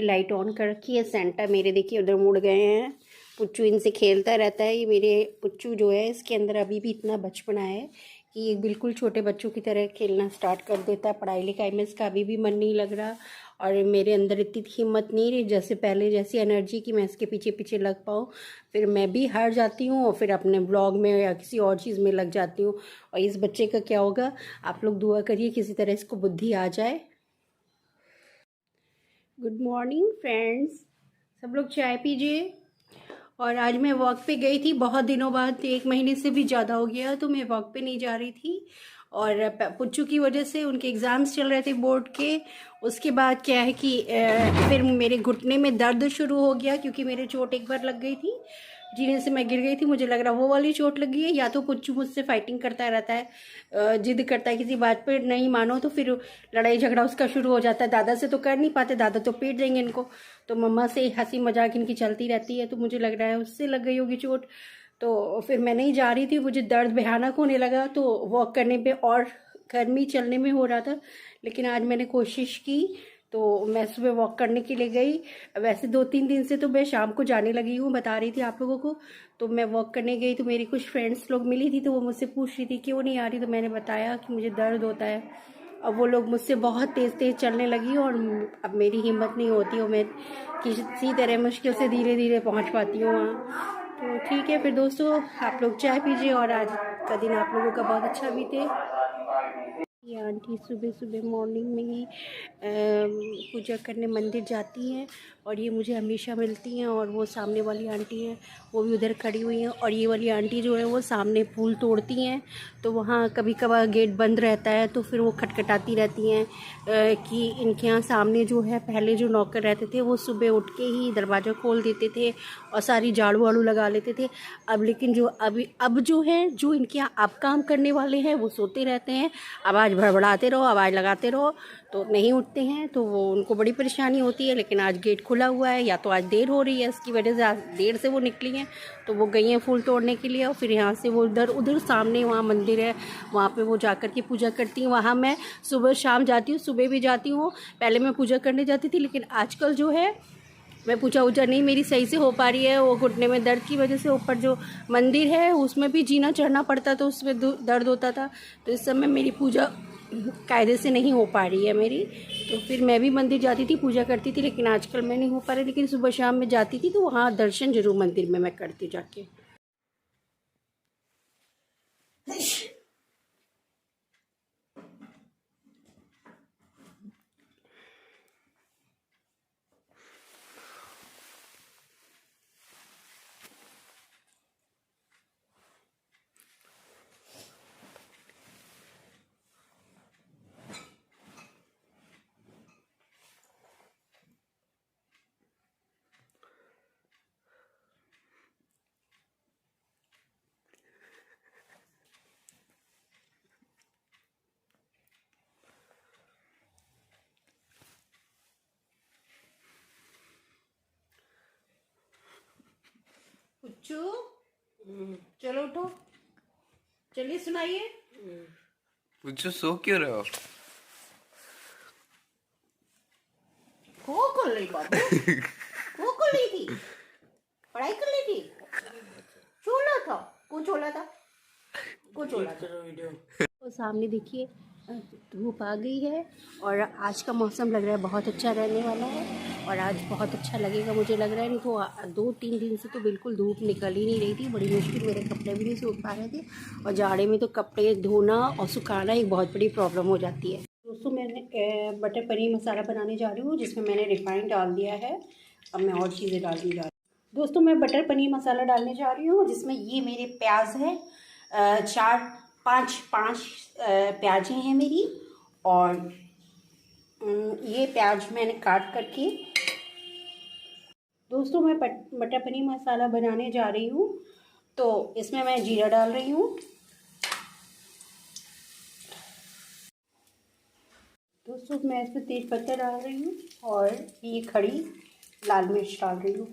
Light on कर रखी है। सेंटा मेरे देखिए उधर मुड़ गए हैं। पुच्चू इनसे खेलता रहता है। ये मेरे पुच्चू जो है इसके अंदर अभी भी इतना बचपना है कि ये बिल्कुल छोटे बच्चों की तरह खेलना स्टार्ट कर देता है। पढ़ाई लिखाई में इसका अभी भी मन नहीं लग रहा और मेरे अंदर इतनी हिम्मत नहीं रही जैसे पहले जैसी एनर्जी कि मैं इसके पीछे पीछे लग पाऊँ। फिर मैं भी हार जाती हूँ और फिर अपने ब्लॉग में या किसी और चीज़ में लग जाती हूँ। और इस बच्चे का क्या होगा, आप लोग दुआ करिए किसी तरह इसको बुद्धि आ जाए। गुड मॉर्निंग फ्रेंड्स, सब लोग चाय पीजिए। और आज मैं वॉक पे गई थी बहुत दिनों बाद, 1 महीने से भी ज़्यादा हो गया, तो मैं वॉक पे नहीं जा रही थी। और पुच्चू की वजह से उनके एग्ज़ाम्स चल रहे थे बोर्ड के। उसके बाद क्या है कि फिर मेरे घुटने में दर्द शुरू हो गया क्योंकि मेरे चोट एक बार लग गई थी, जीने से मैं गिर गई थी। मुझे लग रहा वो वाली चोट लगी है, या तो पुच्चू मुझसे फाइटिंग करता रहता है, जिद करता है किसी बात पे, नहीं मानो तो फिर लड़ाई झगड़ा उसका शुरू हो जाता है। दादा से तो कर नहीं पाते, दादा तो पीट देंगे इनको, तो मम्मा से हंसी मजाक इनकी चलती रहती है। तो मुझे लग रहा है उससे लग गई होगी चोट। तो फिर मैं नहीं जा रही थी, मुझे दर्द भयानक होने लगा। तो वॉक करने पे और गर्मी चलने में हो रहा था, लेकिन आज मैंने कोशिश की तो मैं सुबह वॉक करने के लिए गई। वैसे 2-3 दिन से तो मैं शाम को जाने लगी हूँ, बता रही थी आप लोगों को। तो मैं वॉक करने गई तो मेरी कुछ फ्रेंड्स लोग मिली थी, तो वो मुझसे पूछ रही थी क्यों नहीं आ रही। तो मैंने बताया कि मुझे दर्द होता है। अब वो लोग मुझसे बहुत तेज़ तेज़ चलने लगी और अब मेरी हिम्मत नहीं होती और मैं किसी तरह मुश्किल से धीरे धीरे पहुँच पाती हूँ वहाँ। तो ठीक है फिर दोस्तों, आप लोग चाय पीजिए और आज का दिन आप लोगों का बहुत अच्छा बीते। ये आंटी सुबह सुबह मॉर्निंग में ही पूजा करने मंदिर जाती हैं और ये मुझे हमेशा मिलती हैं। और वो सामने वाली आंटी है वो भी उधर खड़ी हुई हैं, और ये वाली आंटी जो है वो सामने फूल तोड़ती हैं। तो वहाँ कभी कभार गेट बंद रहता है तो फिर वो खटखटाती रहती हैं कि इनके यहाँ सामने जो है पहले जो नौकर रहते थे वो सुबह उठ के ही दरवाज़ा खोल देते थे और सारी झाड़ू वाड़ू लगा लेते थे। अब लेकिन जो अब जो है, जो इनके यहाँ अब काम करने वाले हैं वो सोते रहते हैं, आवाज़ भड़बड़ाते रहो, आवाज़ लगाते रहो, तो नहीं उठते हैं। तो वो उनको बड़ी परेशानी होती है। लेकिन आज गेट खुला हुआ है, या तो आज देर हो रही है, इसकी वजह से आज देर से वो निकली हैं। तो वो गई हैं फूल तोड़ने के लिए और फिर यहाँ से वो उधर सामने वहाँ मंदिर है, वहाँ पे वो जाकर के पूजा करती हैं। वहाँ मैं सुबह शाम जाती हूँ, सुबह भी जाती हूँ। पहले मैं पूजा करने जाती थी, लेकिन आजकल जो है मैं पूजा वूजा नहीं मेरी सही से हो पा रही है। वो घुटने में दर्द की वजह से ऊपर जो मंदिर है उसमें भी जीना चढ़ना पड़ता, तो उसमें दर्द होता था। तो इस समय मेरी पूजा कायदे से नहीं हो पा रही है मेरी। तो फिर मैं भी मंदिर जाती थी, पूजा करती थी, लेकिन आजकल मैं नहीं हो पा रही। लेकिन सुबह शाम में जाती थी तो वहाँ दर्शन जरूर मंदिर में मैं करती जाके। पुच्चू चलो उठो, चलिए सुनाइए। पुच्चू सो क्यों रहे हो? खो कर रही बाबू, खो कर रही थी, पढ़ाई कर रही थी, छोला था, कौन छोला था, कौन छोला था। तो सामने देखिए धूप आ गई है और आज का मौसम लग रहा है बहुत अच्छा रहने वाला है। और आज बहुत अच्छा लगेगा मुझे लग रहा है, नहीं तो 2-3 दिन से तो बिल्कुल धूप निकल ही नहीं रही थी। बड़ी मुश्किल मेरे कपड़े भी नहीं सूख पा रहे थे, और जाड़े में तो कपड़े धोना और सुखाना एक बहुत बड़ी प्रॉब्लम हो जाती है। दोस्तों मैंने बटर पनीर मसाला बनाने जा रही हूँ, जिसमें मैंने रिफाइंड डाल दिया है। अब मैं और चीज़ें डालने जा रही हूँ। दोस्तों मैं बटर पनीर मसाला डालने जा रही हूँ, जिसमें ये मेरे प्याज है, 4-5 प्याज़ें हैं मेरी। और ये प्याज मैंने काट करके, दोस्तों मैं मटर पनीर मसाला बनाने जा रही हूँ, तो इसमें मैं जीरा डाल रही हूँ। दोस्तों मैं इसमें तेज पत्ता डाल रही हूँ और ये खड़ी लाल मिर्च डाल रही हूँ।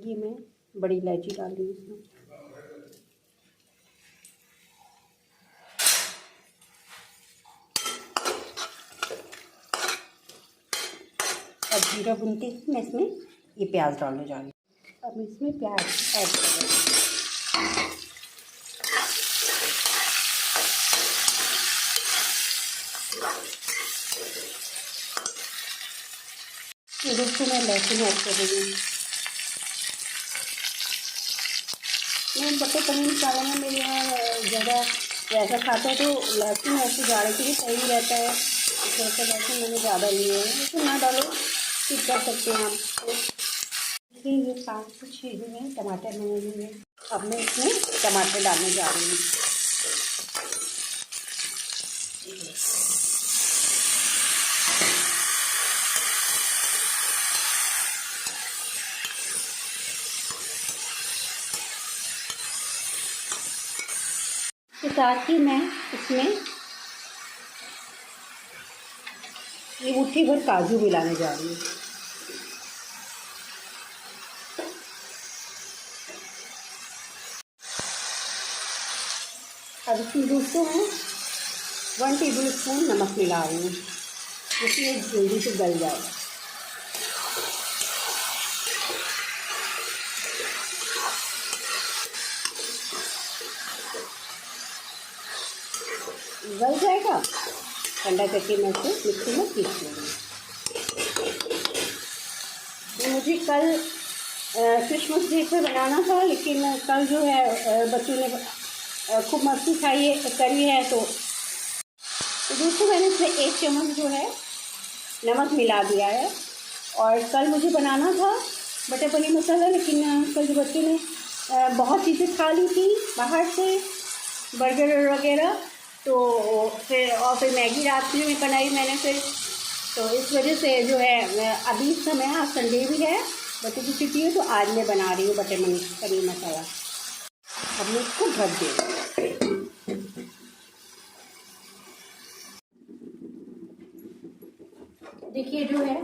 ये मैं बड़ी इलायची डाल रही हूँ इसमें। और जीरा भूनते ही मैं इसमें ये प्याज डालने जा रही हूँ। अब मैं इसमें प्याज ऐड कर रही हूँ। दोस्तों मैं लहसुन ऐड कर रही हूँ। मैं बटर पनीर निकालने में मेरे यहाँ ज़्यादा वैसा खाता है तो लहसुन ऐसे जाड़े के लिए सही रहता है, तो ऐसा लहसुन मैंने ज़्यादा लिए है, लेकिन ना डालो स्किप कर सकते हैं आप। देखिए ये 5 से 6 जो है टमाटर मैंने लिए। अब मैं इसमें टमाटर डालने जा रही हूँ। इसके साथ ही मैं इसमें ये मुट्ठी भर काजू मिलाने जा रही हूँ। अब इसमें दोस्तों मैं 1 टेबल स्पून नमक मिला रही हूँ, जिससे जल्दी से गल जाए। गल जाएगा, ठंडा करके मैं इसे मिक्सी में पीस लूँगी। मुझे कल क्रिसमस डे पर बनाना था, लेकिन कल जो है बच्चों ने खूब मस्ती करी है, तो दोस्तों मैंने इसमें 1 चम्मच जो है नमक मिला दिया है। और कल मुझे बनाना था बटर पनीर मसाला, लेकिन कल जो बच्चे ने बहुत चीज़ें खा ली थी बाहर से, बर्गर वगैरह, तो फिर मैगी रात में बनाई मैंने फिर, तो इस वजह से जो है अभी समय, आज संडे भी है, बच्चों की छुट्टी है, तो आज मैं बना रही हूँ बटर पनीर मसाला। अब मैं इसको ढक दूँगी। देखिए जो है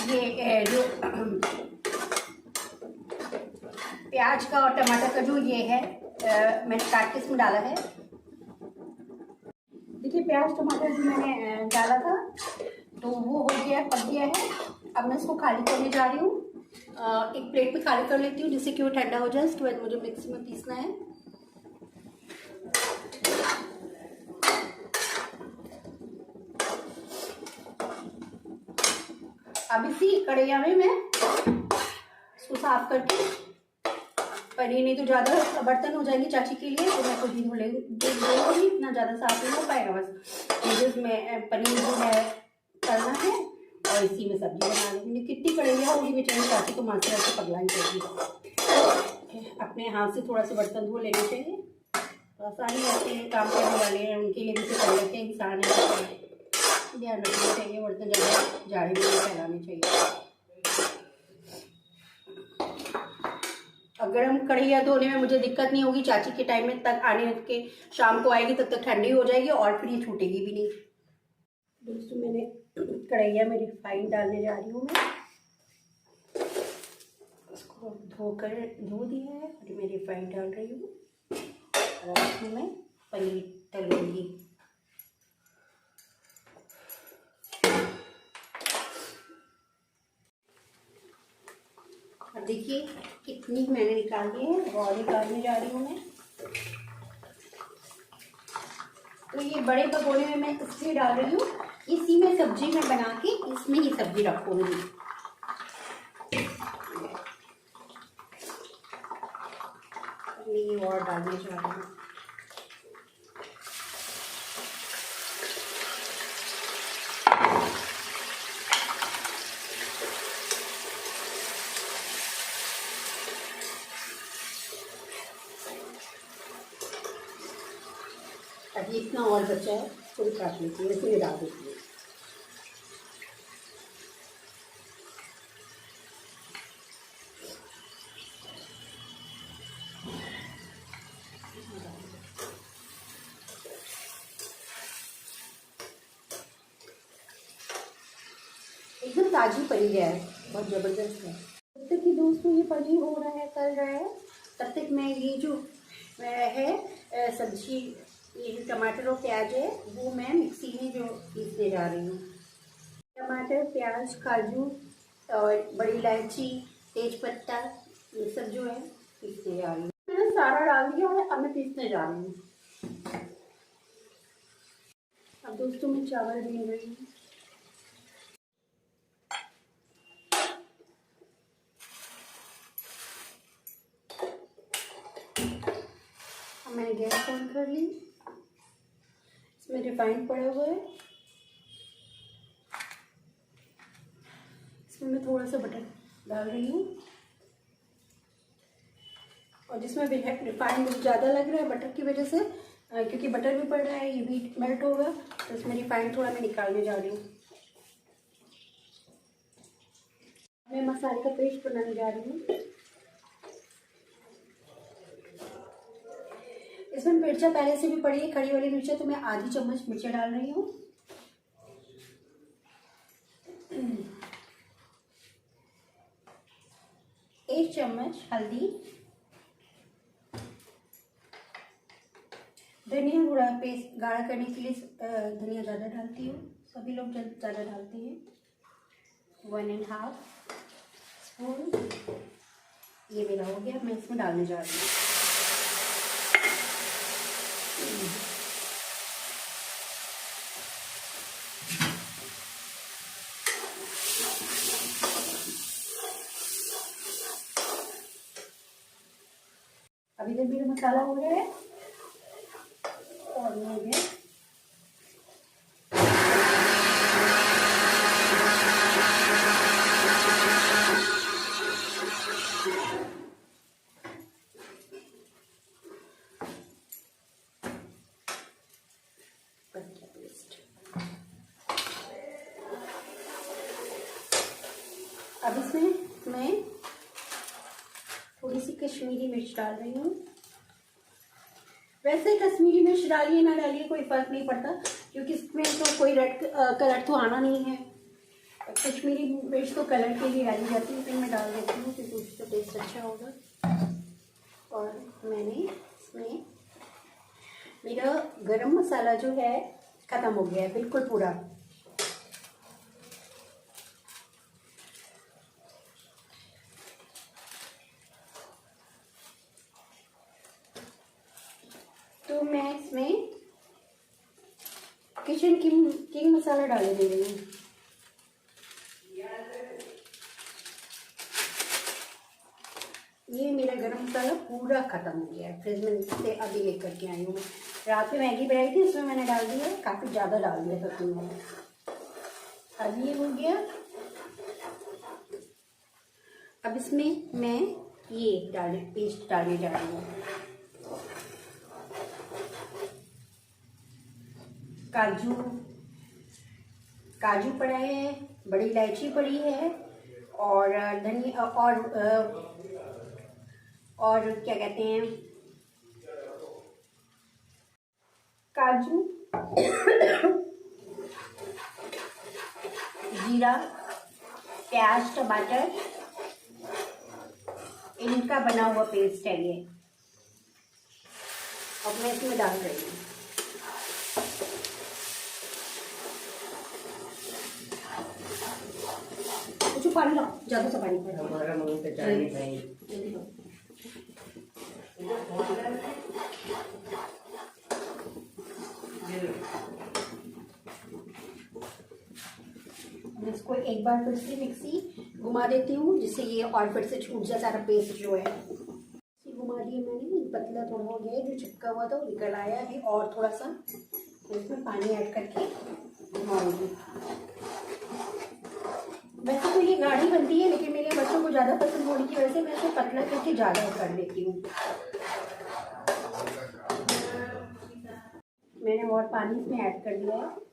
ये जो प्याज का और टमाटर का जो ये है मैंने काट के इसमें डाला है। देखिए प्याज टमाटर जो मैंने डाला था तो वो हो गया, पक गया है। अब मैं इसको खाली करने जा रही हूँ, एक प्लेट में खाली कर लेती हूँ, जिससे कि वो ठंडा हो जाए। उसके बाद मुझे मिक्सी में पीसना है। अब इसी कढ़ैया में मैं इसको साफ करके, पनीर नहीं तो ज़्यादा बर्तन हो जाएंगे चाची के लिए, तो मैं खुद ही धो लूँगी, इतना ज़्यादा साफ नहीं हो पाएगा। बस मुझे इसमें पनीर जो है करना है और इसी में सब्जी बना लूँगी। कितनी कढ़ैया होगी बेचारी चाची को मास्टर ऐसे पगला ही जाएगी। अपने हाथ से थोड़ा सा बर्तन धो लेने चाहिए, तो आसानी रहती है, काम करने वाले हैं उनके लिए भी तो कर लेते हैं, इंसान है, ध्यान रखना चाहिए, बर्तन ज़्यादा जाड़े में नहीं फैलाने चाहिए। और गर्म कढ़ैया धोने में मुझे दिक्कत नहीं होगी, चाची के टाइम में तक आने के, शाम को आएगी तब तक ठंडी हो जाएगी और फिर ये छूटेगी भी नहीं। दोस्तों मैंने कढ़ैया में रिफाइंड डालने जा रही हूँ मैं, इसको धो दिया है और मैं रिफाइंड डाल रही हूँ और इसमें मैं पनीर तलूँगी। अब देखिए कितनी मैंने निकाल दी है और निकालने जा रही हूँ मैं। तो ये बड़े भगोने में मैं इसलिए डाल रही हूँ, इसी में सब्जी मैं बना के इसमें ही सब्जी रखूँगी। ये और डालने जा रही हूँ। अभी इतना और बचा है, थोड़ी काट लेती हूँ, इसमें डाल देती हूँ। एकदम ताजी पनीर है, बहुत ज़बरदस्त है। जब तक कि दोस्तों ये पनीर हो रहा है, तल रहा है, तब तक मैं ये जो है सब्जी, ये जो टमाटर और प्याज है वो मैं मिक्सी में जो पीसने जा रही हूँ। टमाटर, प्याज, काजू और बड़ी इलायची, तेज पत्ता, ये सब जो है पीसते जा रही हूँ। मैंने सारा डाल दिया है, अब मैं पीसने जा रही हूँ। अब दोस्तों मैं चावल भून रही हूँ। अब मैंने गैस ऑन कर ली। इसमें रिफाइंड पड़ा हुआ है, इसमें मैं थोड़ा सा बटर डाल रही हूँ। और जिसमें रिफाइंड मुझे ज़्यादा लग रहा है बटर की वजह से, क्योंकि बटर भी पड़ रहा है, ये भी मेल्ट होगा, तो इसमें रिफाइंड थोड़ा मैं निकालने जा रही हूँ। मैं मसाले का पेस्ट बनाने जा रही हूँ। इसमें मिर्चा पहले से भी पड़ी है, खड़ी वाली मिर्चा, तो मैं आधी चम्मच मिर्चा डाल रही हूँ। एक चम्मच हल्दी, धनिया थोड़ा पेस्ट गाढ़ा करने के लिए धनिया ज़्यादा डालती हूँ, सभी लोग ज़्यादा डालते हैं। 1.5 स्पून ये मेरा हो गया। मैं इसमें डालने जा रही हूँ। अभी तक मेरा मसाला हो गया है और हो गया। अब इसमें मैं थोड़ी सी कश्मीरी मिर्च डाल रही हूँ। वैसे कश्मीरी मिर्च डालिए ना डालिए कोई फर्क नहीं पड़ता, क्योंकि इसमें तो कोई रेड कलर तो आना नहीं है। कश्मीरी मिर्च तो कलर के लिए डाली जाती है, फिर मैं डाल देती हूँ क्योंकि उसका टेस्ट अच्छा होगा। और मैंने इसमें मेरा गरम मसाला जो है ख़त्म हो गया है बिल्कुल पूरा। तो मैं इसमें किचन किंग मसाला डाल दे रही हूँ। ये मेरा गरम मसाला पूरा ख़त्म हो गया है, फ्रिज में से अभी लेकर के आई हूँ। मैं रात में मैगी बनाई थी, उसमें मैंने डाल दिया, काफ़ी ज़्यादा डाल दिया था तुमने। अब ये हो गया। अब इसमें मैं ये पेस्ट डालने जा रही हूँ। काजू पड़ा है, बड़ी इलायची पड़ी है, और धनिया और क्या कहते हैं, काजू, जीरा, प्याज, टमाटर, इनका बना हुआ पेस्ट है ये। अब मैं इसमें डाल रही हूँ। कुछ पानी लो, ज़्यादा सा पानी पड़ा हमारा मुंह पे जाने जल्दी लो। इसको एक बार फिर से मिक्सी घुमा देती हूँ, जिससे ये और फिर से छूट जाए सारा पेस्ट जो है। घुमा दिया मैंने, पतला थोड़ा हो गया, जो चिपका हुआ था वो निकल आया। अभी और थोड़ा सा इसमें पानी ऐड करके घुमाऊंगी। वैसे तो ये गाढ़ी बनती है, लेकिन मेरे बच्चों को ज़्यादा पसंद होने की वजह से मैं इसे पतला करके ज़्यादा कर देती हूँ। मैंने और पानी इसमें ऐड कर दिया है।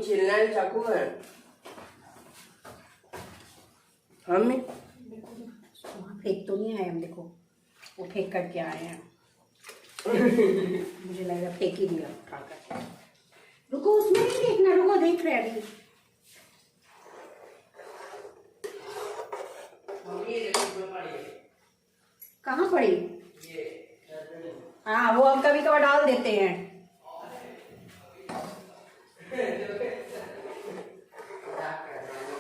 चिल्ला चाकू है हमें फेंक तो नहीं आए हम, देखो वो फेंक करके आए हैं। मुझे लग रहा फेंक ही दिया उठाकर। रुको, उसमें नहीं देखना, रुको देख रहे अभी। कहाँ पड़ी? हाँ, वो हम कभी कभार डाल देते हैं।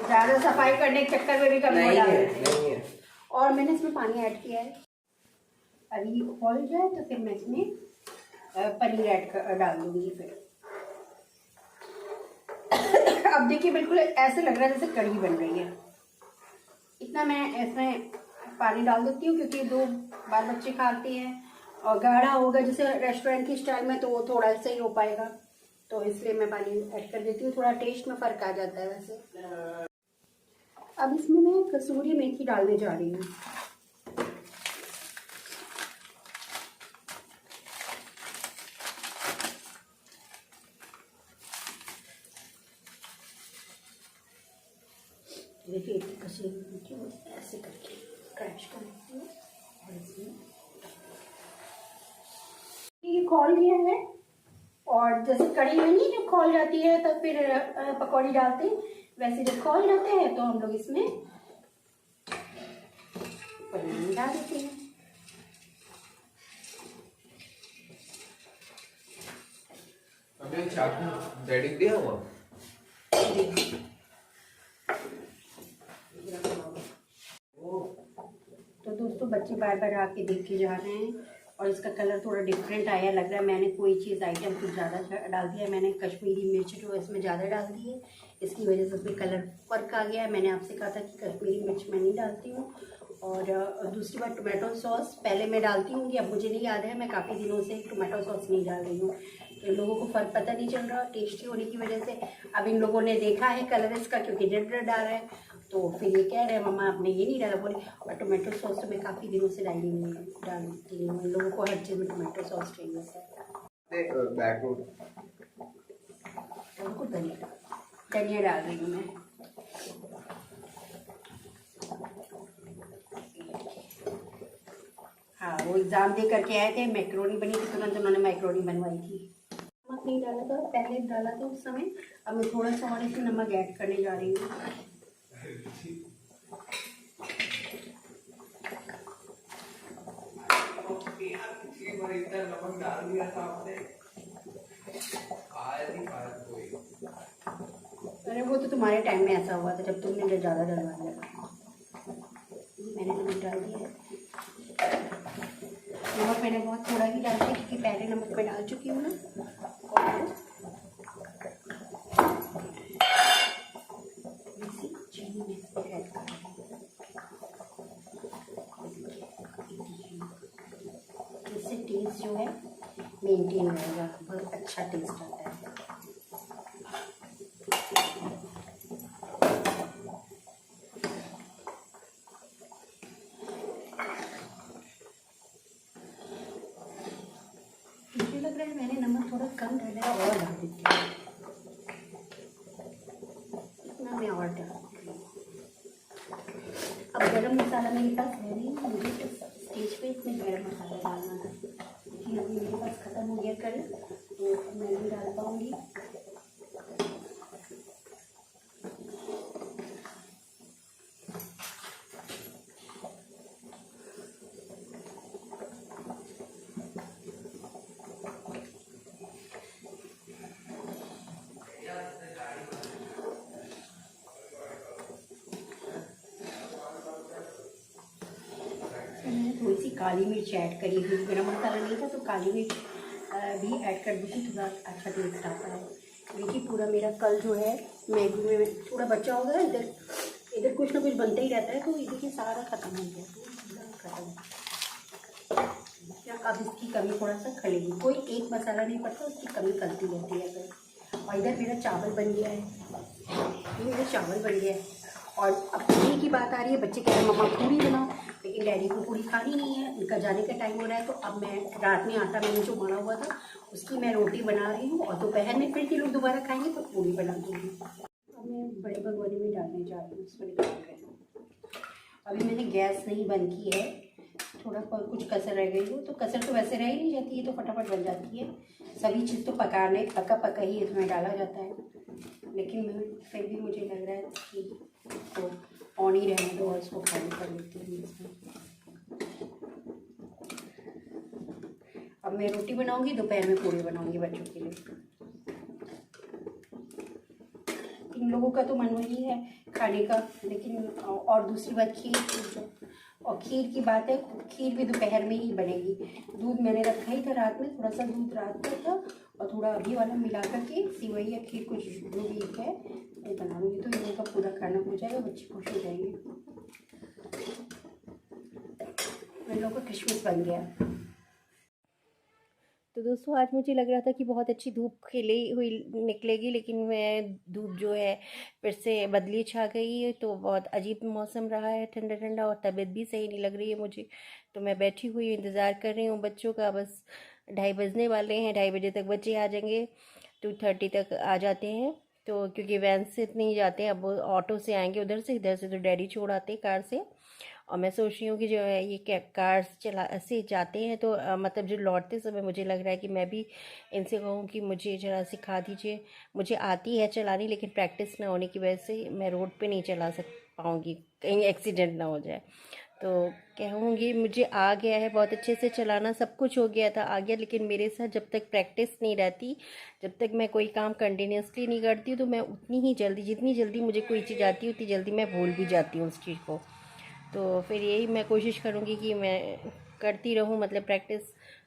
ज्यादा सफाई करने के चक्कर में भी कभी नहीं डाल है, देते हैं। नहीं है। और मैंने इसमें पानी ऐड किया है। अभी ये खोल जाए तो फिर मैं इसमें पनीर डाल दूंगी फिर। अब देखिए बिल्कुल ऐसे लग रहा है जैसे कढ़ी बन रही है। इतना मैं इसमें पानी डाल देती हूँ क्योंकि 2 बाल बच्चे खाते हैं और गाढ़ा होगा जैसे रेस्टोरेंट की स्टाइल में तो वो थोड़ा सा ही हो पाएगा, तो इसलिए मैं पानी ऐड कर देती हूँ। थोड़ा टेस्ट में फ़र्क आ जाता है वैसे। अब इसमें मैं कसूरी मेथी डालने जा रही हूँ। देखिए कसूरी मेथी ऐसे करके क्रैश कर लेती हूँ और इसमें ये खोल गया है। और जैसे कढ़ी में नहीं जब खोल जाती है तो फिर पकौड़ी डालते हैं, वैसे जब खोल जाते हैं तो हम लोग इसमें पनीर डाल देते हैं। अबे चाकू डैडी को दिया हुआ। तो दोस्तों बच्चे बार बार आके देख के जा रहे हैं और इसका कलर थोड़ा डिफरेंट आया लग रहा है। मैंने कोई चीज़ आइटम कुछ ज़्यादा डाल दिया है। मैंने कश्मीरी मिर्च जो है इसमें ज़्यादा डाल दी है, इसकी वजह से उसमें कलर फर्क आ गया है। मैंने आपसे कहा था कि कश्मीरी मिर्च मैं नहीं डालती हूँ। और दूसरी बात टोमेटो सॉस पहले मैं डालती हूँ कि अब मुझे नहीं याद है, मैं काफ़ी दिनों से टोमेटो सॉस नहीं डाल रही हूँ। तो इन लोगों को फ़र्क पता नहीं चल रहा टेस्टी होने की वजह से। अब इन लोगों ने देखा है कलर इसका क्योंकि रेड रेड आ रहा है, तो फिर ये कह रहे हैं मम्मा आपने ये नहीं डाला। बोले और टोमेटो सॉस तो मैं काफ़ी दिनों से डालती हूँ इन लोगों को हर चीज़ में टोमेटो सॉस चाहिए सर। धनिया डाल रही हूँ मैं। हाँ, वो एग्ज़ाम दे करके आए थे, मैक्रोनी बनी थी, तुरंत उन्होंने मैक्रोनी बनवाई थी। नमक नहीं डाला था, पहले डाला था उस समय। अब मैं थोड़ा सा और इसमें नमक ऐड करने जा रही हूँ। नमक डाल दिया था आपने, खाया नहीं खाया कोई। अरे वो तो तुम्हारे टाइम में ऐसा हुआ था जब तुमने ज़्यादा डलवा दिया था। मैंने नमक डाल दिया। नमक मैंने बहुत थोड़ा ही डाल दिया क्योंकि पहले नमक मैं डाल चुकी हूँ ना। और चीनी में ऐड कर रही हूँ। इससे टेस्ट जो है मेंटेन रहेगा, बहुत अच्छा टेस्ट आता है। मुझे लग रहा है मैंने नमक थोड़ा कम डाला है और डाल देती हूँ। इतना मैं और डाल दूँगी। अब गरम मसाला मेरे पास है नहीं, मुझे स्टेज पे इसमें गरम मसाला डालना था लेकिन अभी मेरे पास ख़त्म हो गया कल, तो मैं नहीं डाल पाऊँगी। थोड़ी सी काली मिर्च ऐड करी हुई, गरम मसाला नहीं था तो काली मिर्च भी ऐड कर दी थी, थोड़ा अच्छा टेस्ट आता है। देखिए पूरा मेरा कल जो है मैगी में थोड़ा बचा होगा, इधर इधर कुछ ना कुछ बनता ही रहता है, तो ये देखिए सारा ख़त्म हो गया, तो पूरा ख़त्म। अब इसकी कमी थोड़ा सा खलेगी, कोई एक मसाला नहीं पड़ता, उसकी कमी खलती रहती है फिर। और इधर मेरा चावल बन गया है, ये मेरा चावल बन गया है। और अब पूरी की बात आ रही है, बच्चे कह रहे हैं मम्मा पूरी बनाओ, लेकिन डैडी को पूरी खानी नहीं है, उनका जाने का टाइम हो रहा है। तो अब मैं रात में आटा मैंने जो मारा हुआ था उसकी मैं रोटी बना रही हूँ और दोपहर में फिर ये लोग दोबारा खाएंगे तो पूरी बना दूँगी। अब मैं बड़े भगोने में डालने जा रही हूँ, इसमें निकाल रही हूँ। अभी मैंने गैस नहीं बंद की है, थोड़ा कुछ कसर रह गई हो, तो कसर तो वैसे रह ही नहीं जाती है, तो फटाफट बन जाती है। सभी चीज़ तो पका ही इसमें डाला जाता है, लेकिन फिर भी मुझे लग रहा है कि तो ऑन ही रहने दो और इसको खाली कर लेती हूँ इसमें। अब मैं रोटी बनाऊंगी, दोपहर में पूड़ी बनाऊंगी बच्चों के लिए। इन लोगों का तो मन वही है खाने का, लेकिन और दूसरी बात खीर, और खीर की बात है, खीर भी दोपहर में ही बनेगी। दूध मैंने रखा ही था रात में, थोड़ा सा दूध रात का था और थोड़ा अभी वाला मिला करके सिवई या खीर कुछ जो भी है ये बना लूँगी, तो इन लोगों का पूरा खाना हो जाएगा, बच्चे खुश हो जाएंगे। इन लोगों का क्रिसमस बन गया। तो दोस्तों आज मुझे लग रहा था कि बहुत अच्छी धूप खिली हुई निकलेगी, लेकिन मैं धूप जो है फिर से बदली छा गई है, तो बहुत अजीब मौसम रहा है, ठंडा ठंडा, और तबीयत भी सही नहीं लग रही है मुझे। तो मैं बैठी हुई इंतज़ार कर रही हूँ बच्चों का। बस 2:30 बजने वाले हैं, 2:30 बजे तक बच्चे आ जाएंगे, 2:30 तक आ जाते हैं। तो क्योंकि वैन से नहीं जाते हैं, अब वो ऑटो से आएंगे उधर से, इधर से तो डैडी छोड़ आते कार से। और मैं सोच रही हूँ कि जो है ये कार्स चला से जाते हैं, तो मतलब जो लौटते समय मुझे लग रहा है कि मैं भी इनसे कहूँ कि मुझे ज़रा सिखा दीजिए। मुझे आती है चलानी, लेकिन प्रैक्टिस ना होने की वजह से मैं रोड पे नहीं चला पाऊँगी, कहीं एक्सीडेंट ना हो जाए। तो कहूँगी मुझे आ गया है बहुत अच्छे से चलाना, सब कुछ हो गया था, आ गया, लेकिन मेरे साथ जब तक प्रैक्टिस नहीं रहती, जब तक मैं कोई काम कंटिन्यूसली नहीं करती हूँ, तो मैं उतनी ही जल्दी, जितनी जल्दी मुझे कोई चीज़ आती है उतनी जल्दी मैं भूल भी जाती हूँ उस चीज़ को। तो फिर यही मैं कोशिश करूँगी कि मैं करती रहूँ, मतलब प्रैक्टिस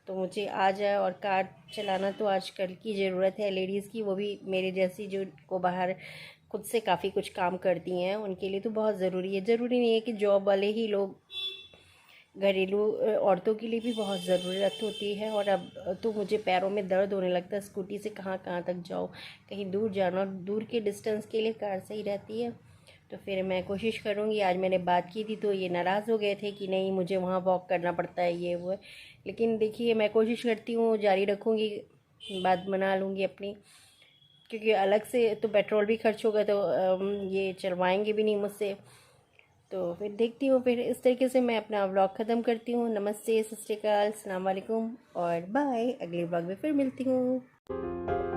तो मुझे आ जाए। और कार चलाना तो आजकल की ज़रूरत है लेडीज़ की, वो भी मेरे जैसी जो को बाहर खुद से काफ़ी कुछ काम करती हैं, उनके लिए तो बहुत ज़रूरी है। ज़रूरी नहीं है कि जॉब वाले ही लोग, घरेलू औरतों के लिए भी बहुत ज़रूरत होती है। और अब तो मुझे पैरों में दर्द होने लगता है, स्कूटी से कहाँ कहाँ तक जाओ, कहीं दूर जाना, दूर के डिस्टेंस के लिए कार सही रहती है। तो फिर मैं कोशिश करूँगी। आज मैंने बात की थी तो ये नाराज़ हो गए थे कि नहीं मुझे वहाँ वॉक करना पड़ता है, ये वो है। लेकिन देखिए मैं कोशिश करती हूँ, जारी रखूँगी, बात बना लूँगी अपनी, क्योंकि अलग से तो पेट्रोल भी खर्च होगा, तो ये चलवाएंगे भी नहीं मुझसे। तो फिर देखती हूँ, फिर इस तरीके से मैं अपना व्लॉग ख़त्म करती हूँ। नमस्ते, सत श्री अकाल, अस्सलाम वालेकुम और बाय। अगले व्लॉग में फिर मिलती हूँ।